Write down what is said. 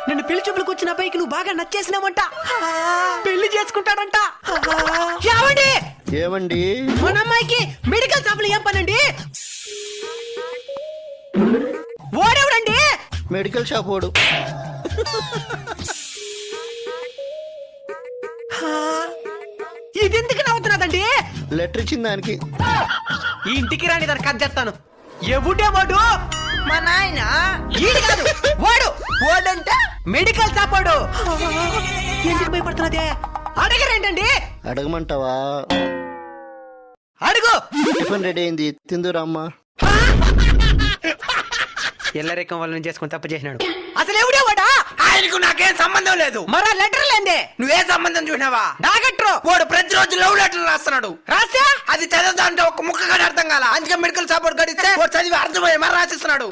నిన్ను పెళ్లి చూపులకు వచ్చిన అబ్బాయికి నువ్వు బాగా నచ్చేసినావంట. పెళ్లి చేసుకుంటాడంట. ఏమండి ఏమండి? మన అమ్మాయికి మెడికల్ షాప్ లో ఏం పనండి? ఓడెవడండి? మెడికల్ షాప్ ఓడు. ఇది ఎందుకు నవ్వుతున్నదండి? లెటర్ ఇచ్చిన దానికి. ఈ ఇంటికి రాని దాన్ని కట్ చేస్తాను. ఎవడే వాడు? మా నాయన. ఈడు కాదు, వాడు. వాడంటే మెడికల్ షాప్ వాడు. ఎందుకు భయపడుతున్నదే? అడగరేంటండి? అడగమంటావా? అడుగు. టిఫిన్ రెడీ అయింది, తిందురామ్మా. ఎల్లరేకం వాళ్ళని చేసుకుని తప్పు చేసినాడు. అసలు ఎవడే వాడా? ఆయనకు నాకేం సంబంధం లేదు. మరా లెటర్ లేందే. నువ్వే సంబంధం చూసినావా? డాగట్రు వాడు ప్రతిరోజు లవ్ లెటర్ రాస్తున్నాడు. రాస్తా అది చదవదా అంటే ఒక ముక్క కూడా అర్థం కాల. అందుకే మెడికల్ సపోర్ట్ గడిస్తే వాడు చదివి అర్థమయ్యే మరి రాసిస్తున్నాడు.